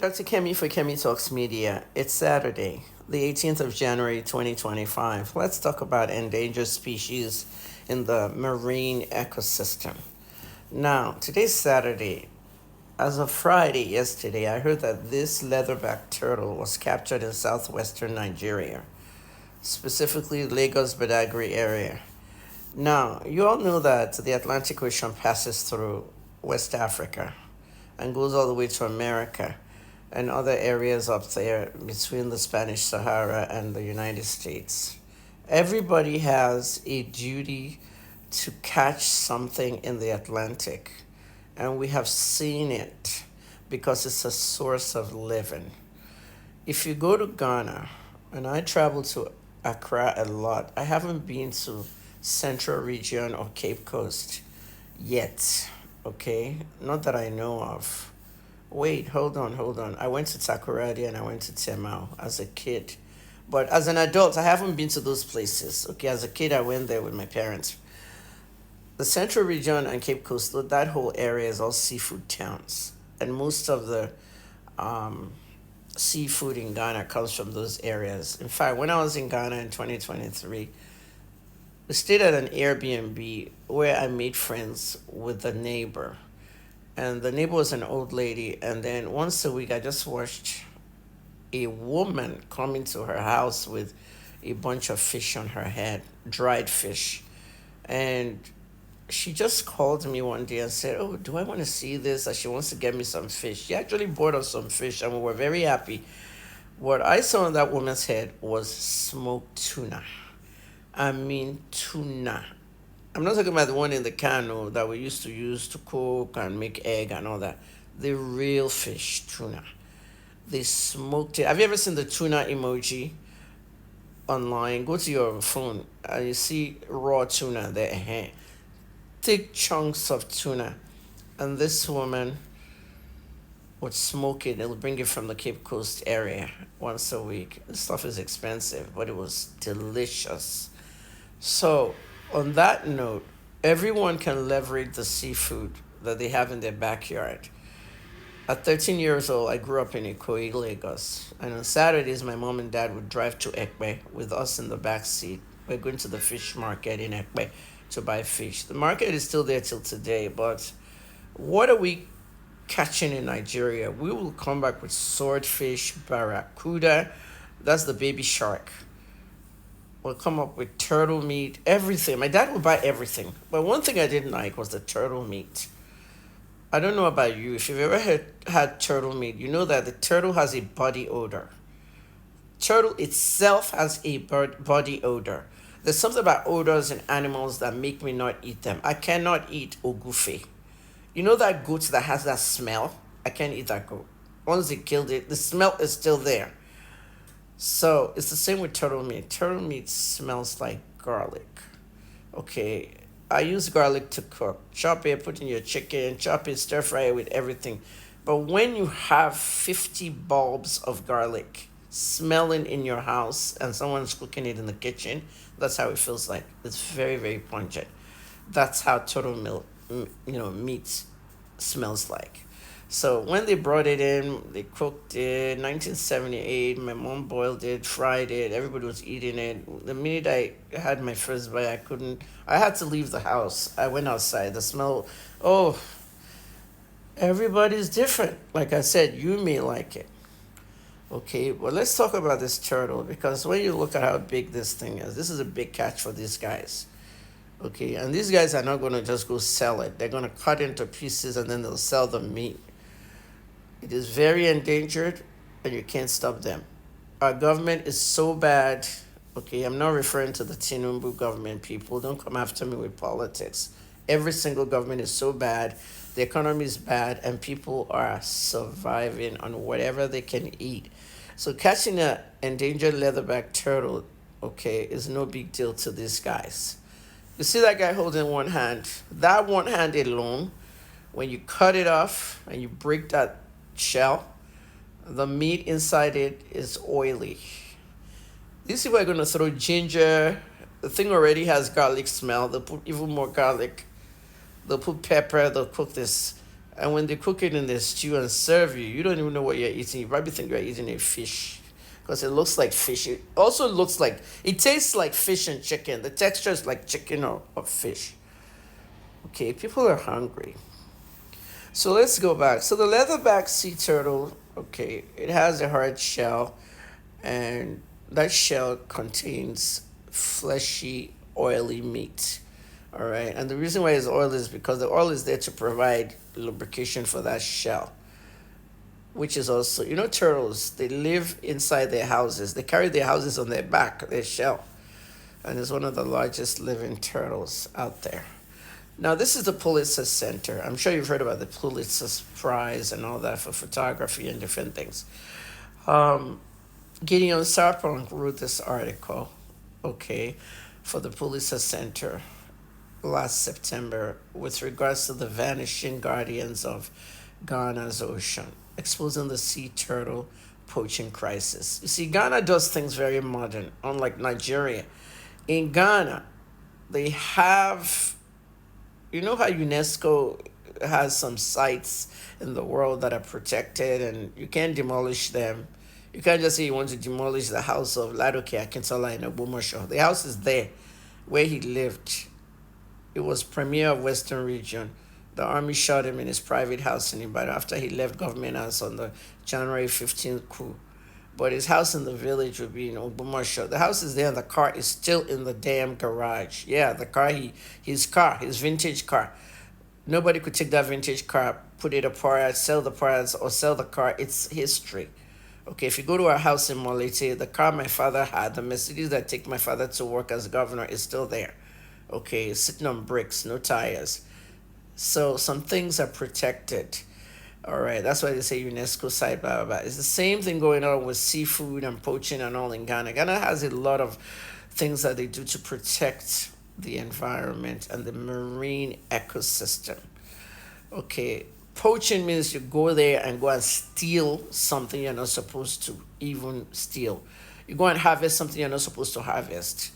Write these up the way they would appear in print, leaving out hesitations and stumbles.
Dr. Kemi for Kemi Talks Media. It's Saturday, the 18th of January 2025. Let's talk about endangered species in the marine ecosystem. Now, today's Saturday. As of Friday yesterday, I heard that this leatherback turtle was captured in southwestern Nigeria, specifically Lagos Badagry area. Now, you all know that the Atlantic Ocean passes through West Africa and goes all the way to America and other areas up there between the Spanish Sahara and the United States. Everybody has a duty to catch something in the Atlantic, and we have seen it because it's a source of living. If you go to Ghana, and I travel to Accra a lot, I haven't been to Central Region or Cape Coast yet, okay? Not that I know of. Wait, hold on. I went to Takoradi and I went to Temau as a kid. But as an adult, I haven't been to those places. Okay, as a kid, I went there with my parents. The Central Region and Cape Coast, that whole area is all seafood towns. And most of the um, seafood in Ghana comes from those areas. In fact, when I was in Ghana in 2023, we stayed at an Airbnb where I made friends with the neighbor. And the neighbor was an old lady. And then once a week, I just watched a woman come into her house with a bunch of fish on her head, dried fish. And she just called me one day and said, "Oh, do I want to see this?" That she wants to get me some fish. She actually bought us some fish, and we were very happy. What I saw on that woman's head was smoked tuna. I mean, tuna. I'm not talking about the one in the can that we used to use to cook and make egg and all that. The real fish, tuna. They smoked it. Have you ever seen the tuna emoji online? Go to your phone and you see raw tuna there. Thick chunks of tuna. And this woman would smoke it. It'll bring it from the Cape Coast area once a week. The stuff is expensive, but it was delicious. So, on that note, everyone can leverage the seafood that they have in their backyard. At 13 years old, I grew up in Ikoyi, Lagos. And on Saturdays, my mom and dad would drive to Ekpe with us in the back seat. We're going to the fish market in Ekpe to buy fish. The market is still there till today, but what are we catching in Nigeria? We will come back with swordfish, barracuda, that's the baby shark. We'll come up with turtle meat, everything. My dad would buy everything. But one thing I didn't like was the turtle meat. I don't know about you. If you've ever had turtle meat, you know that the turtle has a body odor. Turtle itself has a body odor. There's something about odors in animals that make me not eat them. I cannot eat ogufe. You know that goat that has that smell? I can't eat that goat. Once they killed it, the smell is still there. So it's the same with turtle meat. Turtle meat smells like garlic. Okay, I use garlic to cook. Chop it, put in your chicken, chop it, stir fry it with everything. But when you have 50 bulbs of garlic smelling in your house and someone's cooking it in the kitchen, that's how it feels like. It's very, very pungent. That's how turtle milk, meat smells like. So when they brought it in, they cooked it. 1978, my mom boiled it, fried it. Everybody was eating it. The minute I had my first bite, I couldn't. I had to leave the house. I went outside. The smell. Oh, everybody's different. Like I said, you may like it. Okay, well, let's talk about this turtle because when you look at how big this thing is, this is a big catch for these guys. Okay, and these guys are not going to just go sell it. They're going to cut into pieces and then they'll sell the meat. It is very endangered and you can't stop them. Our government is so bad. Okay, I'm not referring to the Tinubu government people. Don't come after me with politics. Every single government is so bad. The economy is bad and people are surviving on whatever they can eat. So catching an endangered leatherback turtle, okay, is no big deal to these guys. You see that guy holding one hand? That one hand alone, when you cut it off and you break that shell, the meat inside it is oily. These people are going to throw ginger. The thing already has garlic smell. They'll put even more garlic. They'll put pepper. They'll cook this. And when they cook it in the stew and serve you, you don't even know what you're eating. You probably think you're eating a fish because it looks like fish. It also looks like, it tastes like fish and chicken. The texture is like chicken or fish. Okay, people are hungry. So let's go back. So the leatherback sea turtle, okay, it has a hard shell, and that shell contains fleshy, oily meat. All right, and the reason why it's oily is because the oil is there to provide lubrication for that shell, which is also, turtles, they live inside their houses. They carry their houses on their back, their shell, and it's one of the largest living turtles out there. Now, this is the Pulitzer Center. I'm sure you've heard about the Pulitzer Prize and all that for photography and different things. Um, Gideon Sarpong wrote this article, okay, for the Pulitzer Center last September with regards to the vanishing guardians of Ghana's ocean, exposing the sea turtle poaching crisis. You see, Ghana does things very modern, unlike Nigeria. In Ghana, they have, you know how UNESCO has some sites in the world that are protected and you can't demolish them. You can't just say you want to demolish the house of Ladoke Akintola in Ogbomosho. The house is there where he lived. It was premier of Western Region. The army shot him in his private house in Ibadan after he left government house on the January 15th coup. But his house in the village would be in Ogbomosho. The house is there and the car is still in the damn garage. Yeah, the car, his vintage car. Nobody could take that vintage car, put it apart, sell the parts, or sell the car. It's history. Okay, if you go to our house in Molete, the car my father had, the Mercedes that take my father to work as governor, is still there. Okay, it's sitting on bricks, no tires. So some things are protected. All right, that's why they say UNESCO site, blah, blah, blah. It's the same thing going on with seafood and poaching and all in Ghana. Ghana has a lot of things that they do to protect the environment and the marine ecosystem. Okay, poaching means you go there and go and steal something you're not supposed to even steal. You go and harvest something you're not supposed to harvest.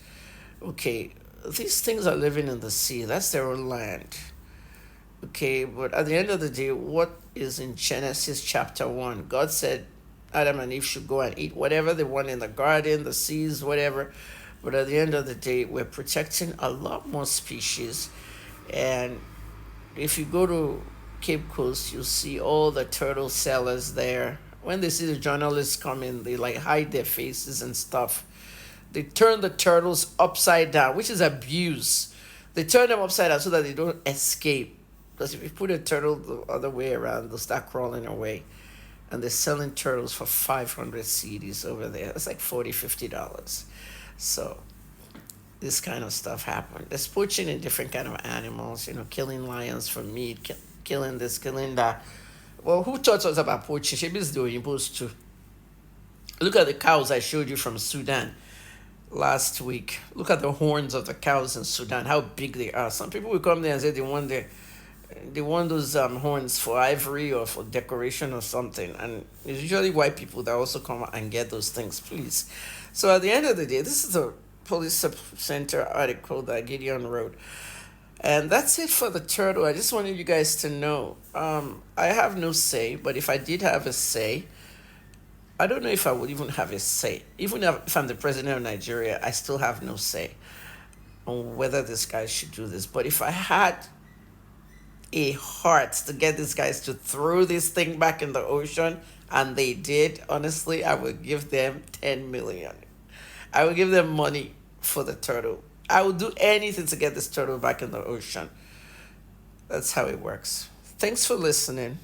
Okay, these things are living in the sea. That's their own land. Okay, but at the end of the day, what is in Genesis chapter 1? God said Adam and Eve should go and eat whatever they want in the garden, the seas, whatever. But at the end of the day, we're protecting a lot more species. And if you go to Cape Coast, you'll see all the turtle sellers there. When they see the journalists come in, they like hide their faces and stuff. They turn the turtles upside down, which is abuse. They turn them upside down so that they don't escape. Because if you put a turtle the other way around, they'll start crawling away. And they're selling turtles for 500 cedis over there. It's like $40, $50. So this kind of stuff happened. There's poaching in different kind of animals, killing lions for meat, killing this, killing that. Well, who taught us about poaching? Shebi's doing supposed to. Look at the cows I showed you from Sudan last week. Look at the horns of the cows in Sudan, how big they are. Some people will come there and say they want those horns for ivory or for decoration or something. And it's usually white people that also come and get those things, please. So at the end of the day, this is a police center article that Gideon wrote. And that's it for the turtle. I just wanted you guys to know. I have no say, but if I did have a say, I don't know if I would even have a say. Even if I'm the president of Nigeria, I still have no say on whether this guy should do this. But if I had a heart to get these guys to throw this thing back in the ocean, and they did, honestly, I would give them 10 million. I would give them money for the turtle. I would do anything to get this turtle back in the ocean. That's how it works. Thanks for listening.